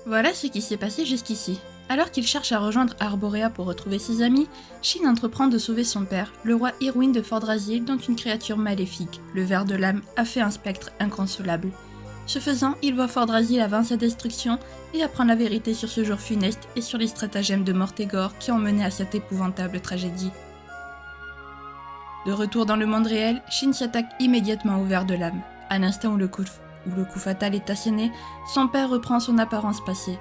Voilà ce qui s'est passé jusqu'ici. Alors qu'il cherche à rejoindre Arborea pour retrouver ses amis, Shin entreprend de sauver son père, le roi Irwin de Fordrasil, dont une créature maléfique, le ver de l'âme, a fait un spectre inconsolable. Ce faisant, il voit Fordrasil avant sa destruction et apprend la vérité sur ce jour funeste et sur les stratagèmes de Mortégor qui ont mené à cette épouvantable tragédie. De retour dans le monde réel, Shin s'attaque immédiatement au ver de l'âme. À l'instant où le coup fatal est asséné, son père reprend son apparence passée.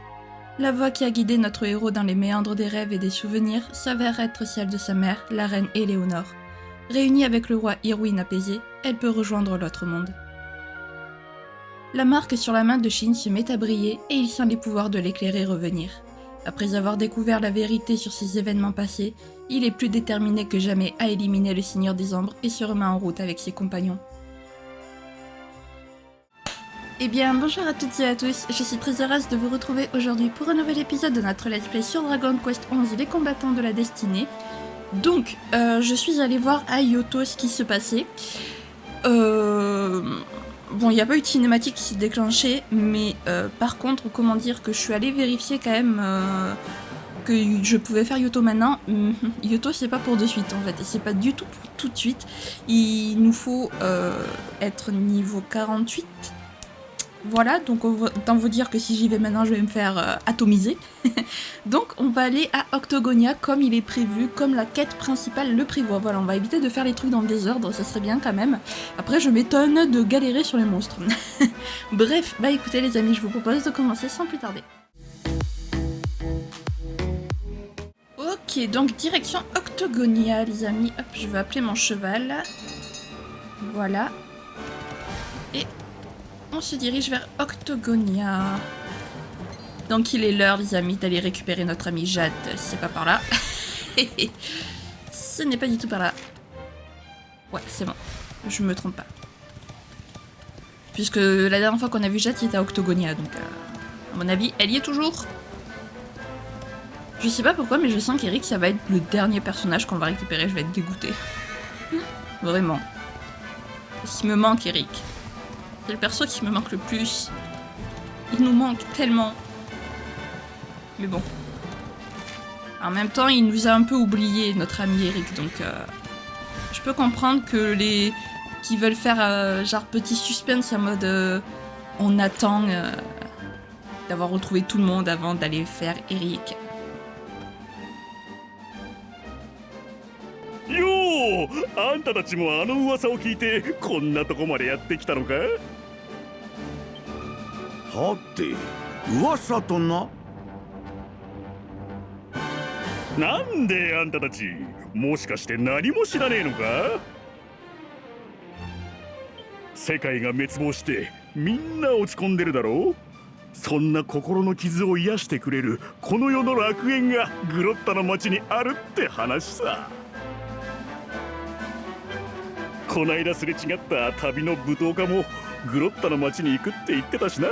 La voix qui a guidé notre héros dans les méandres des rêves et des souvenirs s'avère être celle de sa mère, la reine Éléonore. Réunie avec le roi Irwin apaisé, elle peut rejoindre l'autre monde. La marque sur la main de Shin se met à briller et il sent les pouvoirs de l'éclairer revenir. Après avoir découvert la vérité sur ces événements passés, il est plus déterminé que jamais à éliminer le Seigneur des Ombres et se remet en route avec ses compagnons. Eh bien, bonjour à toutes et à tous, je suis très heureuse de vous retrouver aujourd'hui pour un nouvel épisode de notre let's play sur Dragon Quest XI, les combattants de la destinée. Donc, je suis allée voir à Yoto ce qui se passait. Bon, il n'y a pas eu de cinématique qui s'est déclenchée, mais par contre, comment dire que je suis allée vérifier quand même que je pouvais faire Yoto maintenant. Yoto, c'est pas pour de suite en fait, c'est pas du tout pour tout de suite. Il nous faut être niveau 48. Voilà, donc autant vous dire que si j'y vais maintenant, je vais me faire atomiser. Donc on va aller à Octogonia comme il est prévu, comme la quête principale le prévoit. Voilà, on va éviter de faire les trucs dans le désordre, ça serait bien quand même. Après, je m'étonne de galérer sur les monstres. Bref, bah écoutez les amis, je vous propose de commencer sans plus tarder. Ok, donc direction Octogonia les amis. Hop, je vais appeler mon cheval. Voilà. Et on se dirige vers Octogonia. Donc il est l'heure les amis d'aller récupérer notre ami Jade. C'est pas par là. Ce n'est pas du tout par là. Ouais, c'est bon. Je me trompe pas. Puisque la dernière fois qu'on a vu Jade, c'était à Octogonia. Donc à mon avis, elle y est toujours. Je sais pas pourquoi, mais je sens qu'Eric, ça va être le dernier personnage qu'on va récupérer. Je vais être dégoûtée. Vraiment. Il me manque Eric. C'est le perso qui me manque le plus. Il nous manque tellement. Mais bon. En même temps, il nous a un peu oublié, notre ami Eric. Donc, je peux comprendre que les qui veulent faire genre petit suspense en mode on attend d'avoir retrouvé tout le monde avant d'aller faire Eric. Yo! あんたたちもあの噂を聞いてこんなとこまでやってきたのか？はて、噂とな。なんであんたたちもしかして何も知らねえのか？世界が滅亡してみんな落ち込んでるだろう？そんな心の傷を癒してくれるこの世の楽園がグロッタの町にあるって話さ。こないだすれ違った旅の舞踏家もグロッタの町に行くって言ってたしな。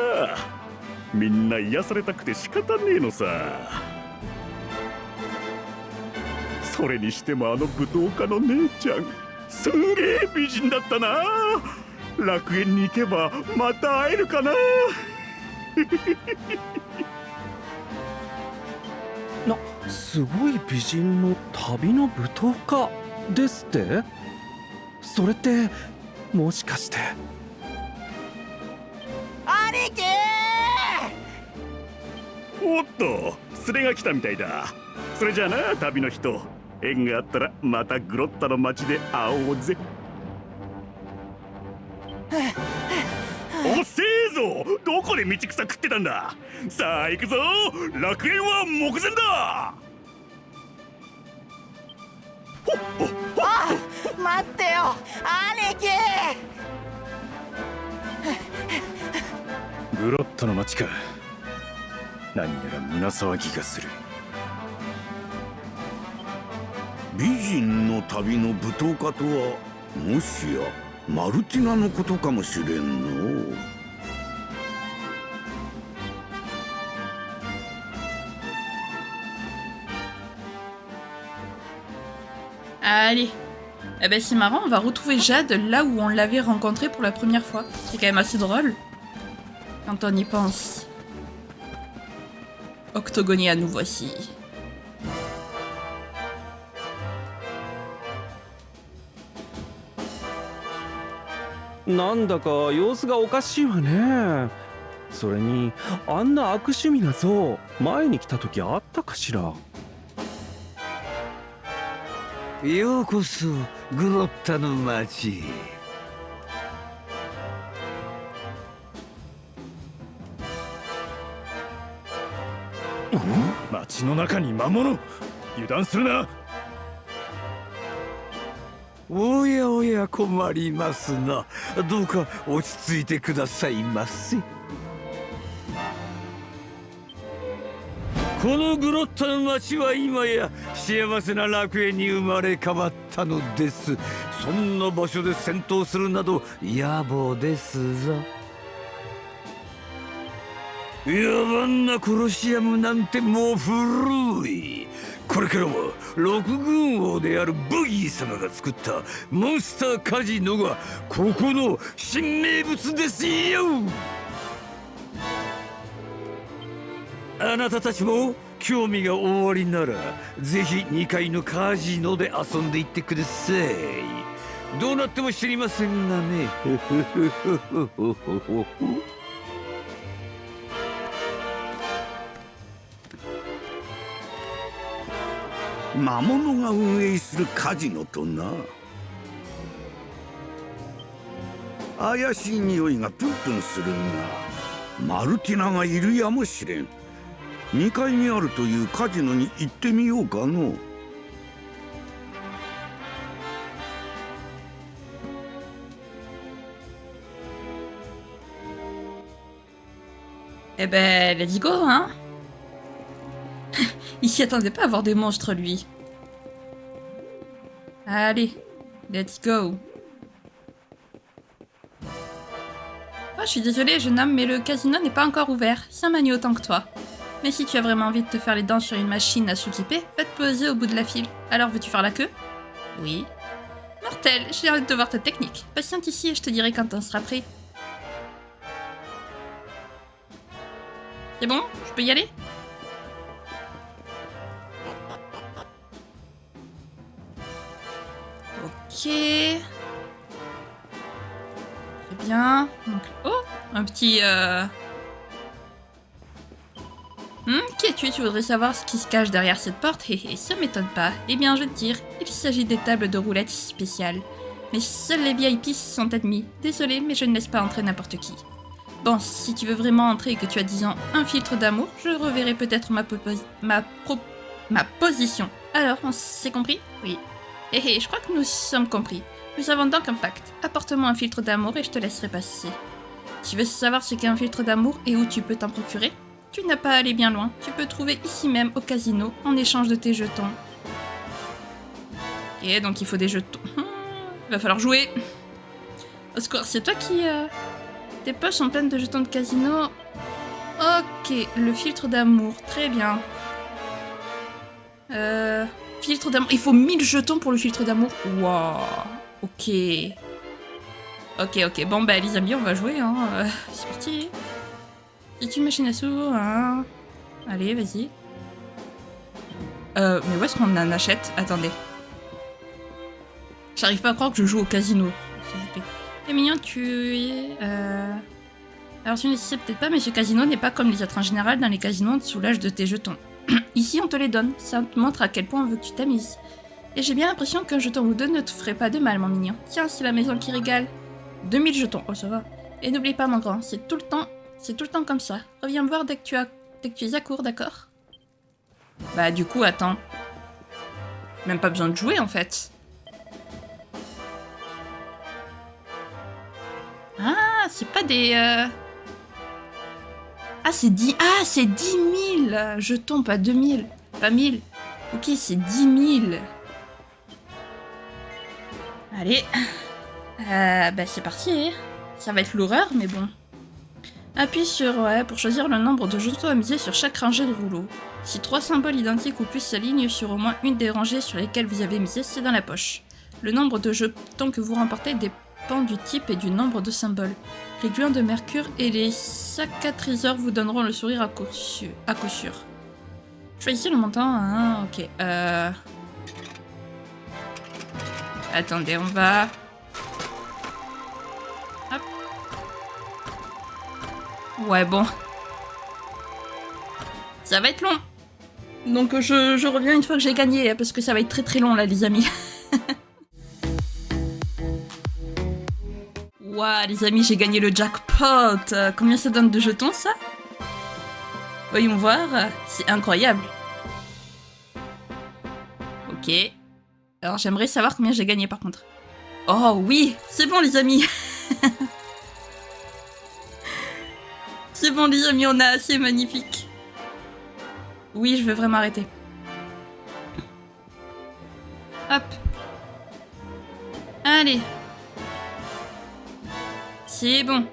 みんな癒されたくて仕方ねえのさ。それにしてもあの舞踏家の姉ちゃんすんげえ美人だったな。楽園に行けばまた会えるかな。すごい美人の旅の舞踏家ですって？それってもしかして兄貴おっと連れが来たみたいだ。それじゃあな旅の人、縁があったらまたグロッタの町で会おうぜ。おっせえぞ、どこで道草食ってたんだ。さあ行くぞ、楽園は目前だ。あ、待ってよ兄貴。グロッタの町か。何やら胸騒ぎがする。美人の旅の舞踏家とはもしやマルティナのことかもしれんの。Allez. Eh ben c'est marrant, on va retrouver Jade là où on l'avait rencontrée pour la première fois. C'est quand même assez drôle. Quand on y pense. Octogonia, nous voici.なんだか様子がおかしいわね。それにあんな悪趣味な像前に来た時あったかしら。ようこそグロッタの町へ。町の中に魔物。油断するな。おやおや困りますな。どうか落ち着いてくださいませ。このグロッタの町は今や幸せな楽園に生まれ変わったのです。そんな場所で戦闘するなど野暮ですぞ。野蛮なコロシアムなんてもう古い。これからは六軍王であるブギー様が作ったモンスターカジノがここの新名物ですよ。あなたたちも興味がおありならぜひ2階のカジノで遊んでいってください。どうなっても知りませんがね。魔物が運営するカジノとな。怪しい匂いがプンプンするがマルティナがいるやもしれん。2階にあるというカジノに行ってみようかの。Eh ben, let's go, hein. Il s'y attendait pas à voir des monstres, lui. Allez, let's go. Oh, je suis désolée, jeune homme, mais le casino n'est pas encore ouvert. Ça manie autant que toi. Mais si tu as vraiment envie de te faire les dents sur une machine à sous-typer, va te poser au bout de la file. Alors, veux-tu faire la queue? Oui. Mortel, j'ai hâte de voir ta technique. Patiente ici et je te dirai quand on sera prêt. C'est bon? Je peux y aller? Ok. Très bien. Donc, oh, un petit... qui es-tu? Tu voudrais savoir ce qui se cache derrière cette porte? Hé, ça m'étonne pas. Eh bien, je vais te dire, il s'agit des tables de roulettes spéciales. Mais seuls les VIP sont admis. Désolé, mais je ne laisse pas entrer n'importe qui. Bon, si tu veux vraiment entrer et que tu as, disons, un filtre d'amour, je reverrai peut-être ma position. Alors, on s'est compris? Oui. Hé, je crois que nous sommes compris. Nous avons donc un pacte. Apporte-moi un filtre d'amour et je te laisserai passer. Tu veux savoir ce qu'est un filtre d'amour et où tu peux t'en procurer? Tu n'as pas à aller bien loin. Tu peux trouver ici même au casino en échange de tes jetons. Ok, donc il faut des jetons. Il va falloir jouer. Au secours, c'est toi qui... Tes poches sont pleines de jetons de casino. Ok, le filtre d'amour. Très bien. Filtre d'amour. Il faut 1000 jetons pour le filtre d'amour. Waouh. Ok. Ok. Bon, bah, les amis, on va jouer. Hein. C'est parti. C'est une machine à sous. Hein. Allez, vas-y. Mais où est-ce qu'on en achète? Attendez. J'arrive pas à croire que je joue au casino. S'il vous plaît. C'est mignon, tu es... Alors tu ne le sais peut-être pas, mais ce casino n'est pas comme les autres en général. Dans les casinos, on te soulage de tes jetons. Ici, on te les donne. Ça te montre à quel point on veut que tu t'amuses. Et j'ai bien l'impression qu'un jeton ou deux ne te ferait pas de mal, mon mignon. Tiens, c'est la maison qui régale. 2000 jetons, oh ça va. Et n'oublie pas, mon grand, c'est tout le temps comme ça. Reviens me voir dès que tu es à court, d'accord? Bah du coup, attends. Même pas besoin de jouer, en fait. Ah, c'est pas des... Ah, c'est 10 000 jetons, pas 2000. Pas 1000. Ok, c'est 10 000. Allez. Bah, c'est parti. Ça va être l'horreur, mais bon. Appuie sur ouais pour choisir le nombre de jetons à miser sur chaque rangée de rouleaux. Si 3 symboles identiques ou plus s'alignent sur au moins une des rangées sur lesquelles vous avez misé, c'est dans la poche. Le nombre de jetons que vous remportez dépend du type et du nombre de symboles. Les gluants de mercure et les sacs à trésors vous donneront le sourire à coup sûr. Choisissez le montant, hein, ok. Attendez, on va... Hop. Ouais, bon. Ça va être long. Donc je reviens une fois que j'ai gagné, parce que ça va être très très long là, les amis. Ouah, les amis, j'ai gagné le jackpot. Combien ça donne de jetons, ça? Voyons voir. C'est incroyable. Ok. Alors, j'aimerais savoir combien j'ai gagné, par contre. Oh, oui. C'est bon, les amis. C'est bon, les amis, on a assez. Magnifique. Oui, je veux vraiment arrêter. Hop. Allez. C'est bon.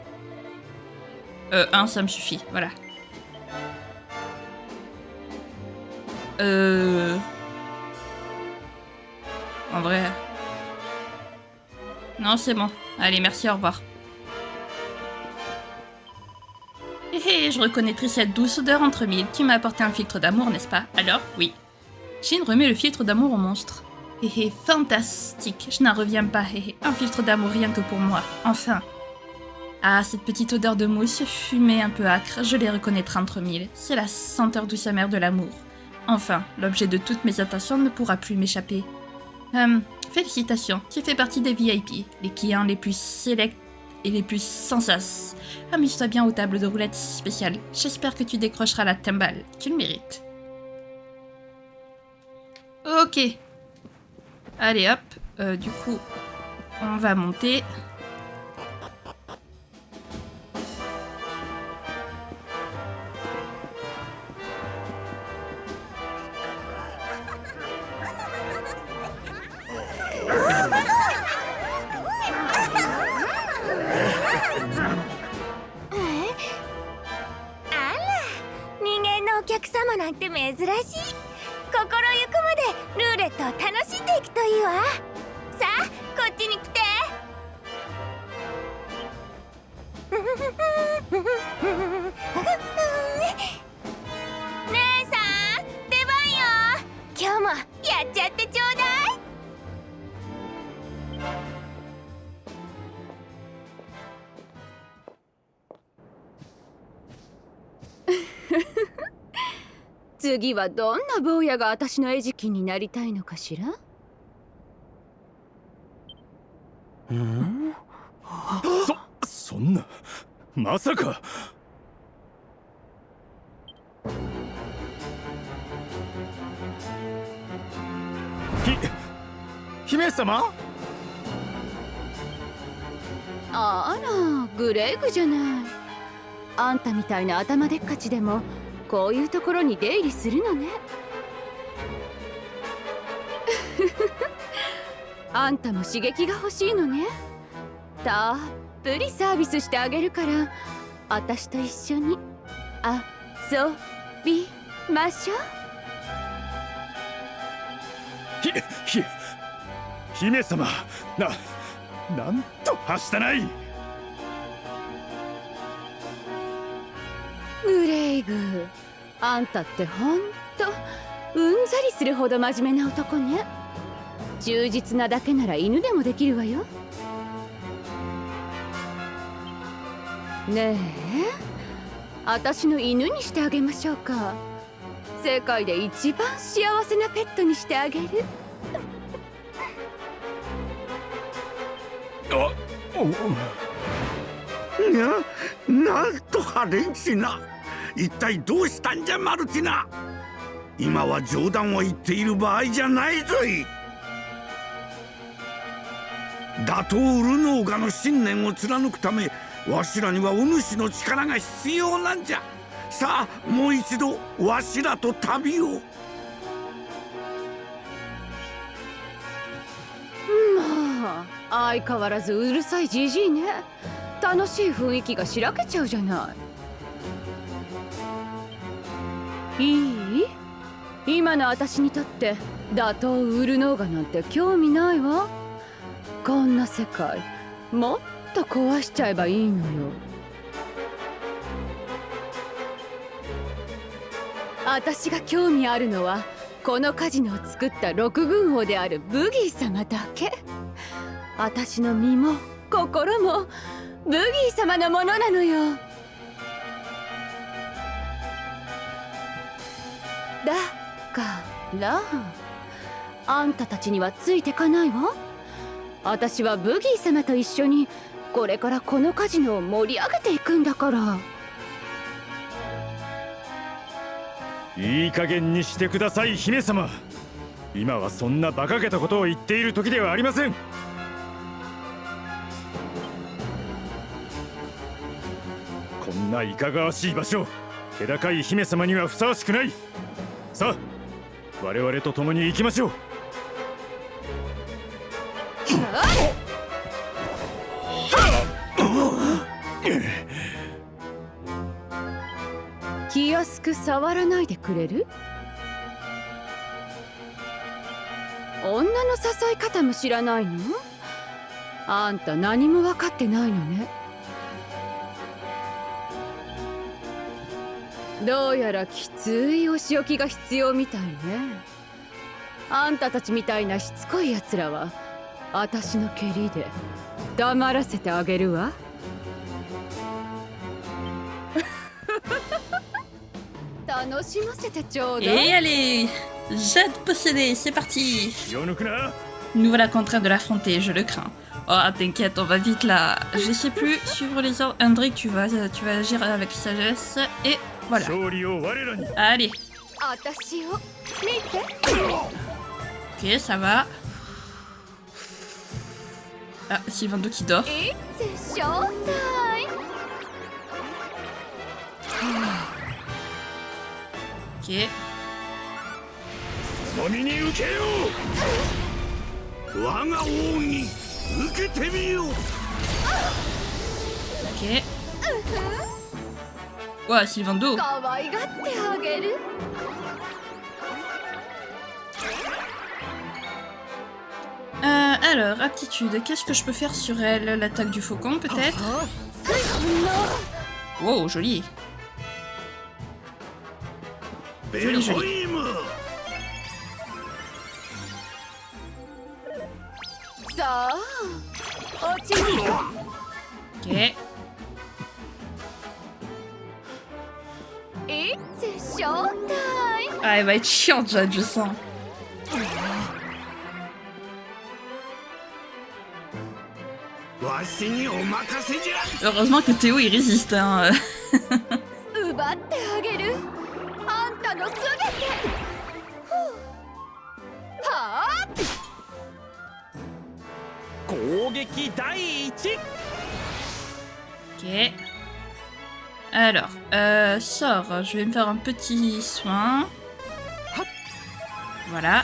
Un, ça me suffit, voilà. En vrai... Non, c'est bon. Allez, merci, au revoir. Hé, je reconnaîtrai cette douce odeur entre mille. Tu m'as apporté un filtre d'amour, n'est-ce pas? Alors, oui. Shin remet le filtre d'amour au monstre. Hé, fantastique. Je n'en reviens pas, hé. Un filtre d'amour rien que pour moi. Enfin. Ah, cette petite odeur de mousse fumée un peu âcre, je les reconnaîtrai entre mille. C'est la senteur douce amère de l'amour. Enfin, l'objet de toutes mes attentions ne pourra plus m'échapper. Félicitations, tu fais partie des VIP, les clients les plus sélects et les plus sensaces. Amuse-toi bien aux tables de roulettes spéciales. J'espère que tu décrocheras la timbale. Tu le mérites. Ok. Allez hop, du coup, on va monter.次はどんな坊やが私の餌食になりたいのかしら？そんなまさか。姫様？あら、グレーグじゃない。あんたみたいな頭でっかちでもこういうところに出入りするのね。あんたも刺激が欲しいのね。たっぷりサービスしてあげるから、私と一緒に遊びましょう。姫様、なんとはしたない。グレイグ、あんたってほんとうんざりするほど真面目な男ね。忠実なだけなら犬でもできるわよ。ねえ、私の犬にしてあげましょうか。世界で一番幸せなペットにしてあげる。なんとハレンチな。一体どうしたんじゃマルティナ。今は冗談を言っている場合じゃないぞい。打倒ウルノーガの信念を貫くため、わしらにはお主の力が必要なんじゃ。さあ、もう一度わしらと旅を。まあ、相変わらずうるさいじじいね。楽しい雰囲気がしらけちゃうじゃない。いい？今の私にとって打倒ウルノーガなんて興味ないわ。こんな世界もっと壊しちゃえばいいのよ。私が興味あるのはこのカジノを作った六軍王であるブギー様だけ。私の身も心もブギー様のものなのよ。だからあんたたちにはついてかないわ。私はブギー様と一緒にこれからこのカジノを盛り上げていくんだから。いい加減にしてください姫様。今はそんな馬鹿げたことを言っている時ではありません。こんないかがわしい場所、気高い姫様にはふさわしくない。さあ我々と共に行きましょう。気安く触らないでくれる？女の誘い方も知らないの？あんた何も分かってないのね。どうやらきついお仕置きが必要みたいね。あんたたちみたいなしつこいやつらは私の蹴りで黙らせてあげるわ。楽しませてちょうだい。Et allez, jade possédée, c'est parti. 気を抜くな。 Nous voilà contraints de l'affronter, je le crains. Oh, t'inquiète, on va vite là. Je sais plus, suivre les ordres. Hendrik, tu vas agir avec sagesse. Et voilà. 勝利を我らに。 Allez. 私を見て。 Ok, ça va. Ah, Sylvando qui dort. It's showtime. Ok. そみに受けよう。我が王に受けてみよう。 Ok. Ouah, Sylvando. 可愛がってあげる。 Alors, aptitude, qu'est-ce que je peux faire sur elle? L'attaque du faucon, peut-être? Wow, joli. Joli, joli. Ok. It's showtime. Ah, elle va être chiante, Jade, je sens. Heureusement que Théo il résiste, hein. 奪ってあげる。あんたのすべて。はあ。攻撃第一。 Ok. Alors, sort, je vais me faire un petit soin. Voilà.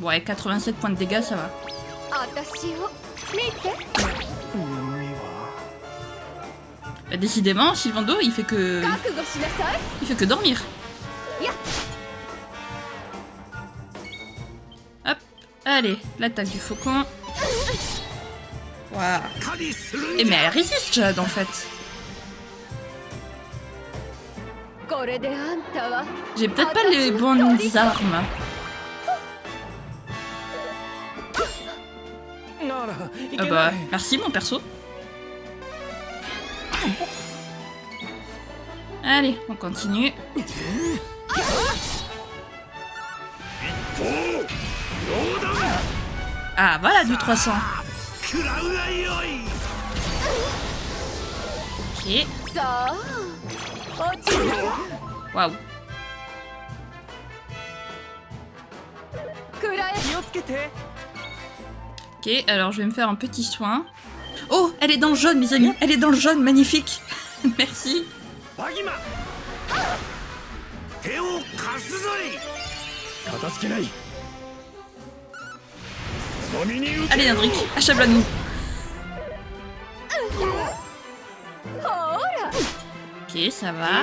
Ouais, 87 points de dégâts, ça va. 私を見て。 Bah, décidément, Sylvando, il fait que... 覚悟しなさい。 Il fait que dormir. Ya. Hop, allez, l'attaque du faucon. Waouh. Et mais elle résiste, Jade, en fait. これであんたは。 J'ai peut-être pas les bonnes armes. Ah bah, merci mon perso. Allez, on continue. Ah, voilà du 300. Ok. さあ。落ちる。 Waouh. くらえ。気をつけて。 Ok, alors je vais me faire un petit soin. Oh, elle est dans le jaune, mes amis. Elle est dans le jaune, magnifique. Merci. Allez, Hendrik, achève-la-nous. Ok, ça va.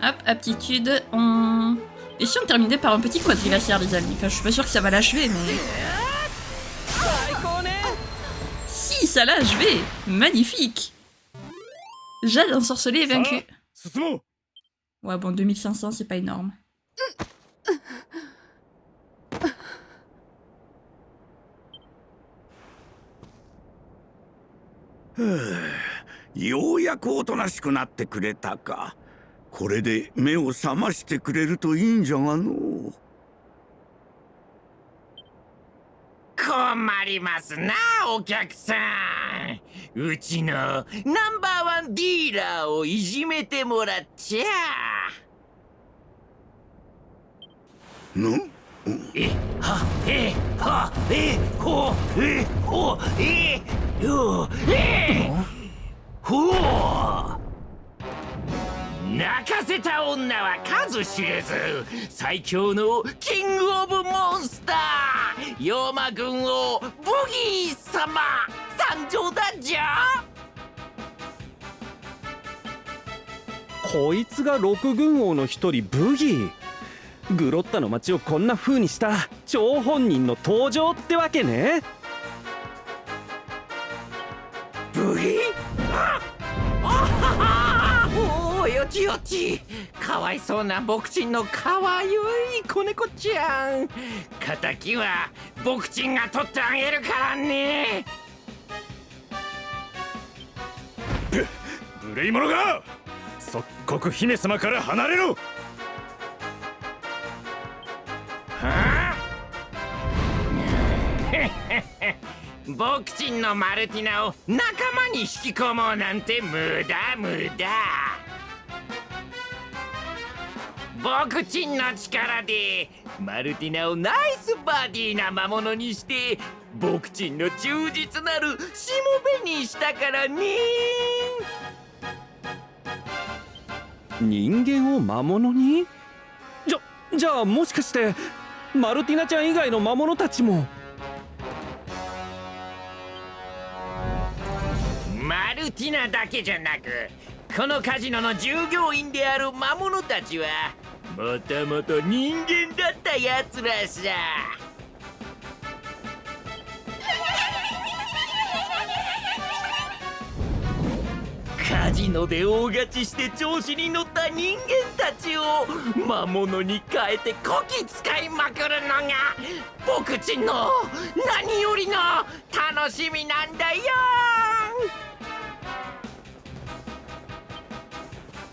Hop, aptitude, on... Et si on terminait par un petit quadrilatère, les amis? Enfin, je suis pas sûre que ça va l'achever, mais... 6 ça l'a achevé. Magnifique. Jade ensorcelé et vaincu. 進もう Ouais, bon, 2500, c'est pas énorme. — ようやくおとなしくなってくれたか。これで目を覚ましてくれるといいんじゃがのう。困りますな、お客さん。うちのナンバーワンディーラーをいじめてもらっちゃ。のえはえはえほえほえよえほう。泣かせた女は数知れず、最強のキングオブモンスター妖魔軍王ブギー様参上だじゃ。こいつが六軍王の一人ブギー。グロッタの街をこんな風にした張本人の登場ってわけね。ブギーあははおーよちよち。かわいそうな牧人のかわゆい子猫ちゃん。敵は牧人が取ってあげるからね。無礼者が即刻姫様から離れろ。はあ牧人のマルティナを仲間に引き込もうなんて無駄無駄。牧人の力でマルティナをナイスバディな魔物にして牧人の忠実なるしもべにしたからね。人間を魔物に？じゃあもしかしてマルティナちゃん以外の魔物たちも？マルティナだけじゃなく、このカジノの従業員である魔物たちはもともと人間だったやつらさ。カジノで大勝ちして調子に乗った人間たちを魔物に変えてこき使いまくるのが僕ちんの何よりの楽しみなんだよ。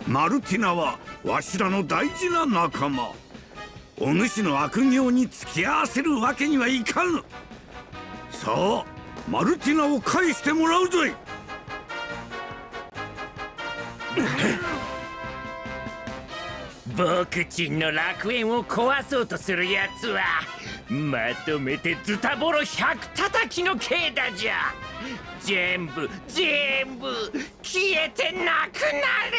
マルティナはわしらの大事な仲間。お主の悪行に付き合わせるわけにはいかぬ。さあマルティナを返してもらうぞい。僕ちんの楽園を壊そうとするやつはまとめてズタボロ100叩きの刑だじゃ。全部消えてなくなれ。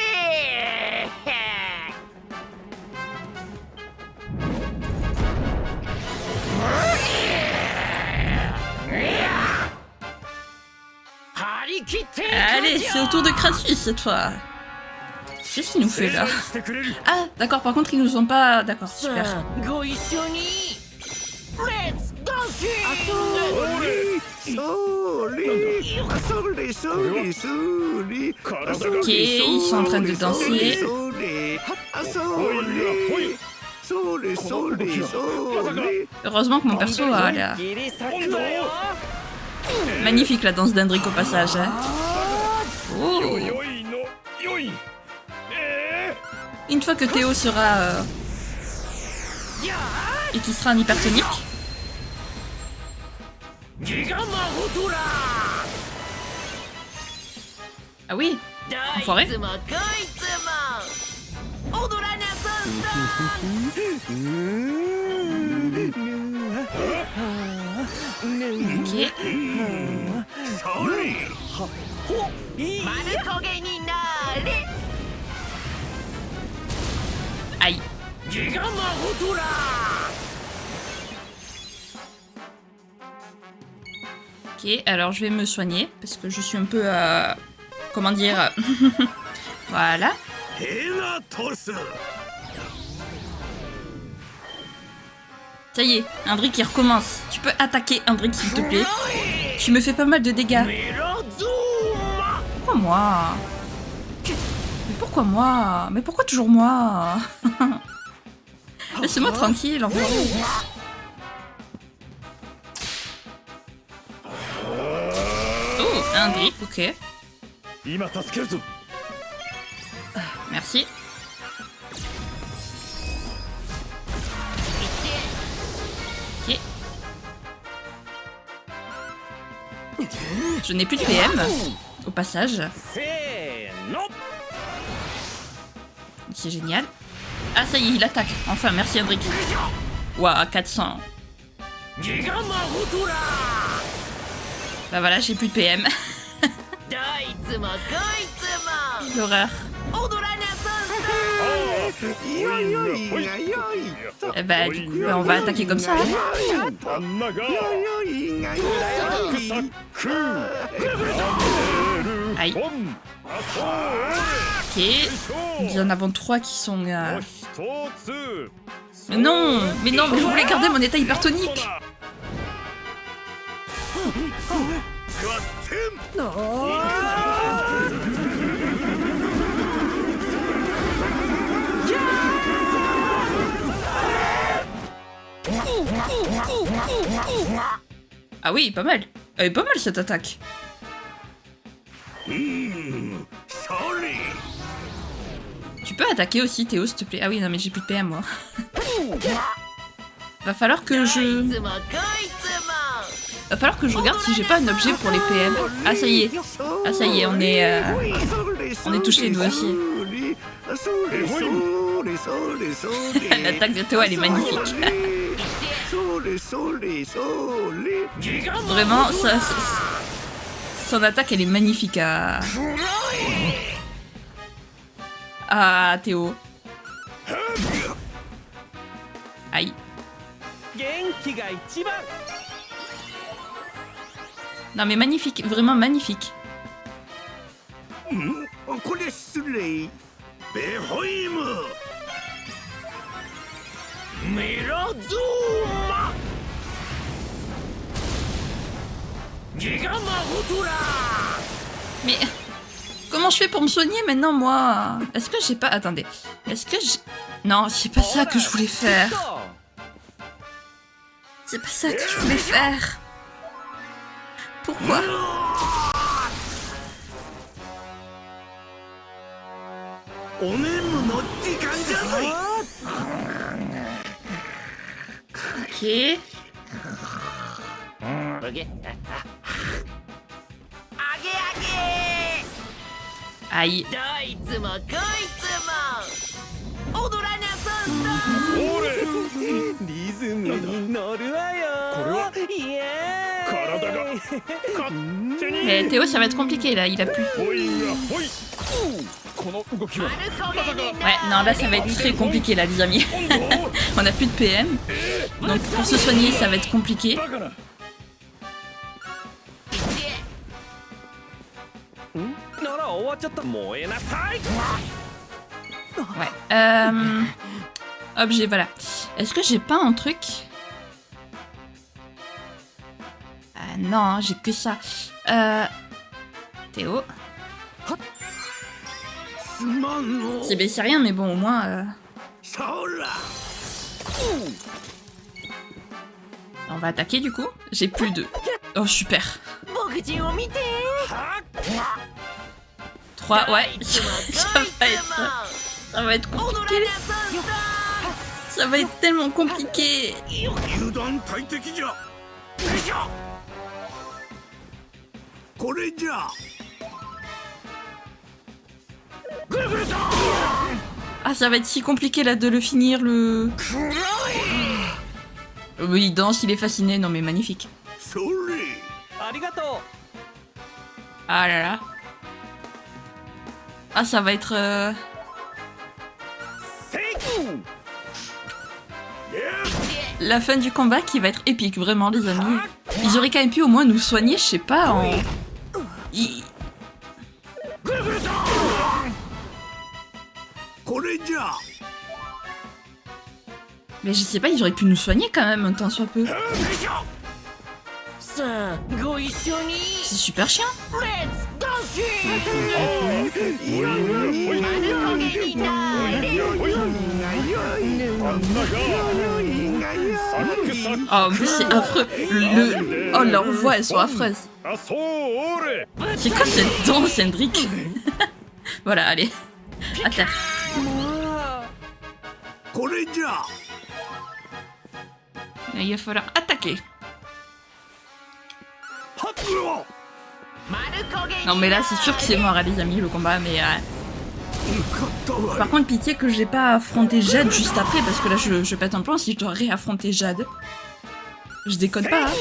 張り切って Allez, c'est au tour de Krasus cette fois. Qu'est-ce qu'il nous fait là? Ah, d'accord, par contre, ils nous ont pas. D'accord, super. ご一緒にレッツダンシング。Ok, ils sont en train de danser. Heureusement que mon perso a l'air. Magnifique la danse d'Hendrik au passage. Hein. Oh. Une fois que Théo sera. Et qu'il sera en hypertonique. Ah oui, enfoiré. Ok. Aïe. Ok, alors je vais me soigner parce que je suis un peu... comment dire Voilà. Ça y est, Hendrik il recommence. Tu peux attaquer Hendrik s'il te plaît. Tu me fais pas mal de dégâts. pourquoi moi? Mais pourquoi moi? Mais pourquoi toujours moi? Laissez-moi tranquille, enfin. Oh, un dé, ok. Merci. Ok. Je n'ai plus de PM, au passage. C'est génial. Ah ça y est, il attaque. Enfin, merci Hendrik. Ouah, 400. Bah voilà, j'ai plus de PM. L'horreur. Eh bah du coup, on va attaquer comme ça. Aïe. Ok. Il y en a 3 qui sont... Mais non, mais je voulais garder mon état hypertonique. Ah oui, pas mal. Elle est pas mal cette attaque. Tu peux attaquer aussi Théo s'il te plaît. Ah oui non mais j'ai plus de PM moi. Va falloir que je regarde si j'ai pas un objet pour les PM. Ah ça y est. Ah ça y est, on est touchés nous aussi. L'attaque de Théo elle est magnifique. Vraiment son attaque elle est magnifique à Théo. Aïe. Non mais magnifique, vraiment magnifique. Mais comment je fais pour me soigner maintenant moi? Est-ce que j'ai pas... Attendez. Est-ce que j'ai... Non, c'est pas ça que je voulais faire. C'est pas ça que je voulais faire. Pourquoi? Ok. Aïe. Mais Théo, ça va être compliqué là, il a plus. Ouais, non, là ça va être très compliqué là, les amis. On a plus de PM. Donc pour se soigner, ça va être compliqué. Ouais. Objet, voilà. Est-ce que j'ai pas un truc? Non, hein, j'ai que ça. Théo. C'est rien, mais bon, au moins... On va attaquer, du coup. J'ai plus de... Oh, super. 3, ouais. Ça va être compliqué. Ça va être tellement compliqué. Ah, ça va être si compliqué là de le finir le... Oui, il danse, il est fasciné. Non mais magnifique. Ah là là. Ah, ça va être... La fin du combat qui va être épique, vraiment les amis. Ils auraient quand même pu au moins nous soigner, je sais pas, en... Mais je sais pas, ils auraient pu nous soigner quand même un temps soit peu. C'est super chiant. Oh, en plus, c'est affreux. Oh, leurs voix, elles sont affreuses. C'est quoi cette danse, Hendrik? Voilà, allez. Attaque. Il va falloir attaquer. Non mais là c'est sûr que c'est mort les amis le combat mais par contre pitié que j'ai pas affronté Jade juste après parce que là je pète un plomb si je dois réaffronter Jade. Je déconne pas hein.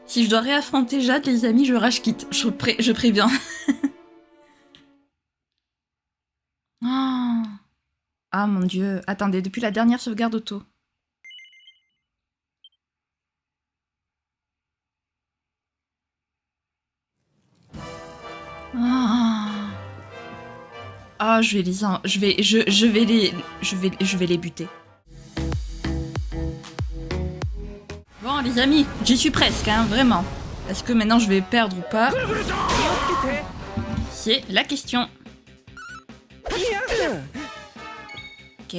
Si je dois réaffronter Jade les amis je rage quitte, je préviens. Oh. Ah mon dieu, attendez, depuis la dernière sauvegarde auto. Ah, je vais les buter. Bon les amis, j'y suis presque, hein, vraiment. Est-ce que maintenant je vais perdre ou pas? C'est la question. Ok.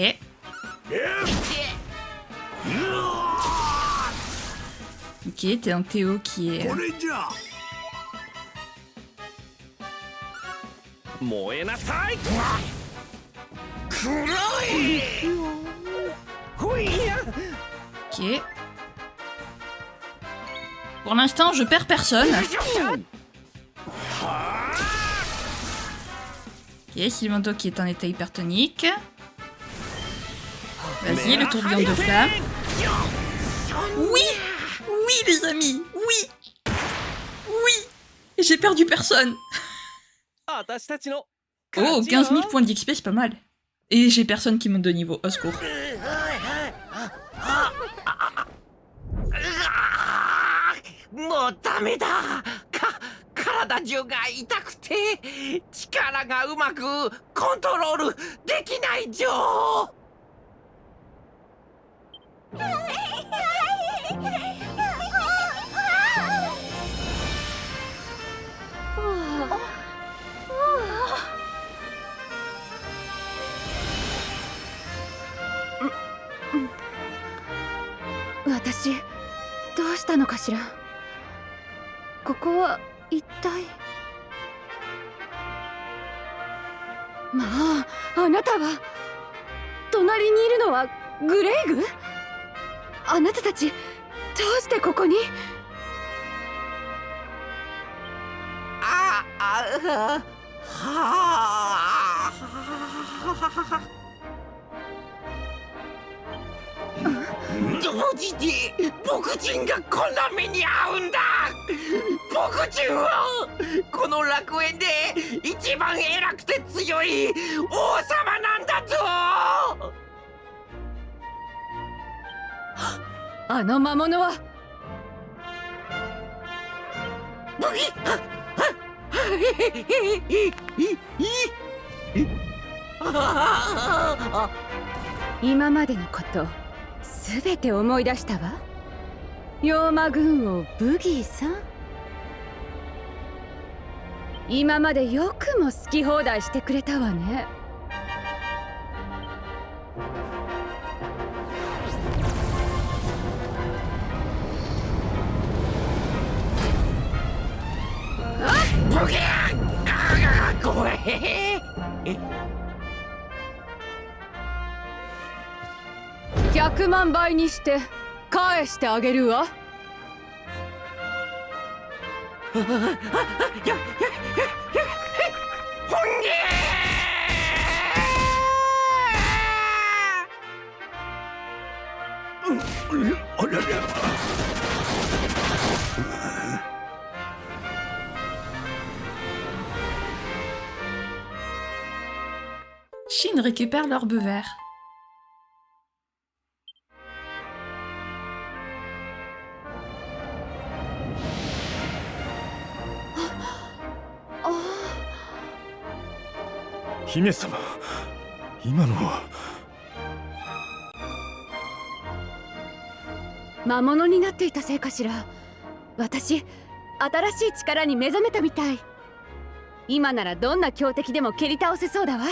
Ok, t'es un Théo qui est... Ok. Pour l'instant, je perds personne. Ok, Sylvando qui est en état hypertonique. Vas-y, le tourbillon de flamme. Oui! Oui, les amis! Oui! Oui! J'ai perdu personne! Oh, 15 000 points d'XP, c'est pas mal. Et j'ai personne qui monte de niveau, au secours. もうダメだ。体中が痛くて力がうまくコントロールできないじょ。私どうしたのかしら。ここは一体。まあ、あなたは隣にいるのはグレイグ？あなたたちどうしてここに？はあ。どうして僕人がこんな目に遭うんだ。僕人はこの楽園で一番偉くて強い王様なんだぞ。あの魔物はブギ今までのことすべて思い出したわ。妖魔軍王ブギーさん、今までよくも好き放題してくれたわね。ブギーごめん。100万倍にして返してあげるわ。ほんげあらら。Shin récupère l'orbe vert. 魔物になっていたせいかしら。私、新しい力に目覚めたみたい。今ならどんな強敵でも蹴り倒せそうだわ。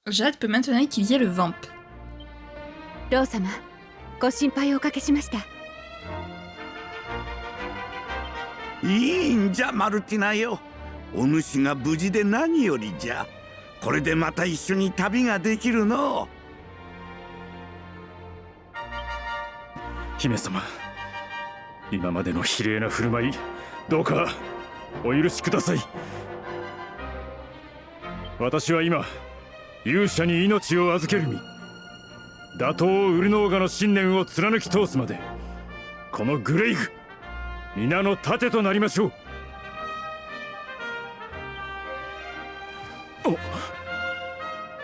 Jade peut maintenant utiliser le Vamp. ロー様、ご心配をおかけしました。いいんじゃマルティナよ。お主が無事で何よりじゃ。これでまた一緒に旅ができるの。姫様、今までの非礼な振る舞い、どうかお許しください。私は今勇者に命を預ける身、打倒ウルノーガの信念を貫き通すまで、このグレイグ皆の盾となりましょう。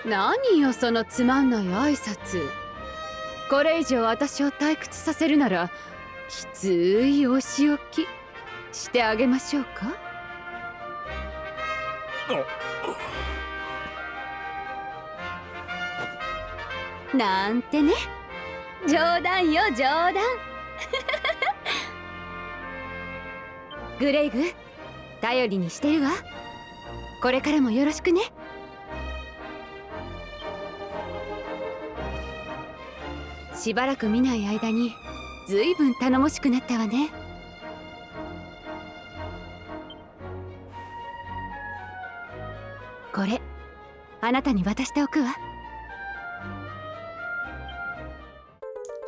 何よそのつまんない挨拶。これ以上私を退屈させるならきついお仕置きしてあげましょうか。なんてね、冗談よ冗談。グレイグ、頼りにしてるわ。これからもよろしくね。しばらく見ない間にずいぶん頼もしくなったわね。これあなたに渡しておくわ。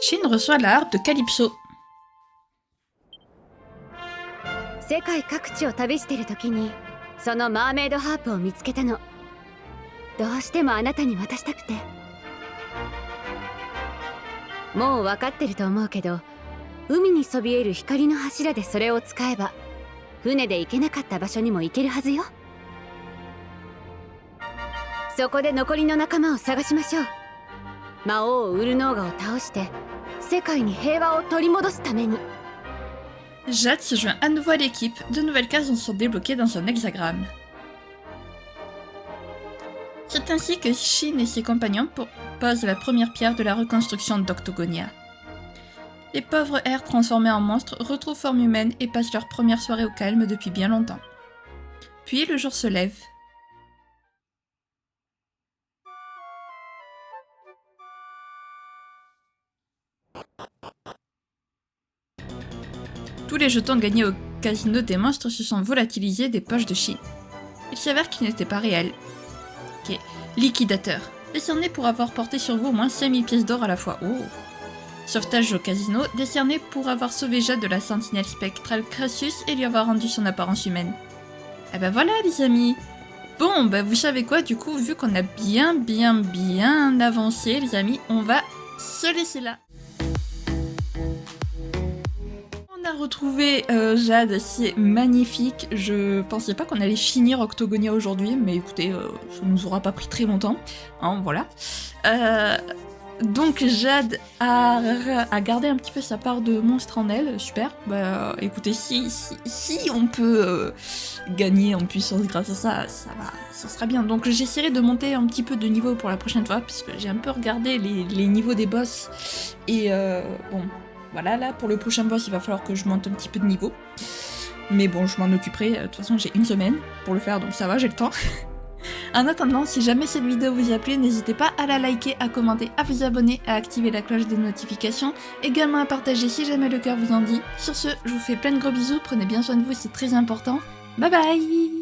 Shin reçoit la harpe de Calypso. 世界各地を旅してる時にそのマーメイドハープを見つけたの。どうしてもあなたに渡したくて。もう分かってると思うけど、海にそびえる光の柱でそれを使えば船で行けなかった場所にも行けるはずよ。そこで残りの仲間を探しましょう。魔王ウルノーガを倒して世界に平和を取り戻すために。Jade se joint à nouveau à l'équipe, de nouvelles cases sont débloquées dans son hexagramme. C'est ainsi que Shin et ses compagnons posent la première pierre de la reconstruction d'Octogonia. Les pauvres airs transformés en monstres retrouvent forme humaine et passent leur première soirée au calme depuis bien longtemps. Puis le jour se lève. Tous les jetons gagnés au casino des monstres se sont volatilisés des poches de Shin. Il s'avère qu'ils n'étaient pas réels. Ok. Liquidateur. Décerné pour avoir porté sur vous au moins 5000 pièces d'or à la fois. Oh. Sauvetage au casino. Décerné pour avoir sauvé Jade de la sentinelle spectrale Crassus et lui avoir rendu son apparence humaine. Ah bah voilà les amis. Bon bah vous savez quoi, du coup vu qu'on a bien avancé les amis, on va se laisser là. On a retrouvé Jade, c'est magnifique. Je pensais pas qu'on allait finir Octogonia aujourd'hui, mais écoutez, ça nous aura pas pris très longtemps. Hein, voilà. Donc Jade a gardé un petit peu sa part de monstre en elle, super. Bah écoutez, si on peut gagner en puissance grâce à ça, ça sera bien. Donc j'essaierai de monter un petit peu de niveau pour la prochaine fois, parce que j'ai un peu regardé les niveaux des boss. Et bon... Voilà, là, pour le prochain boss, il va falloir que je monte un petit peu de niveau. Mais bon, je m'en occuperai. De toute façon, j'ai une semaine pour le faire, donc ça va, j'ai le temps. En attendant, si jamais cette vidéo vous a plu, n'hésitez pas à la liker, à commenter, à vous abonner, à activer la cloche de notification. Également à partager si jamais le cœur vous en dit. Sur ce, je vous fais plein de gros bisous. Prenez bien soin de vous, c'est très important. Bye bye!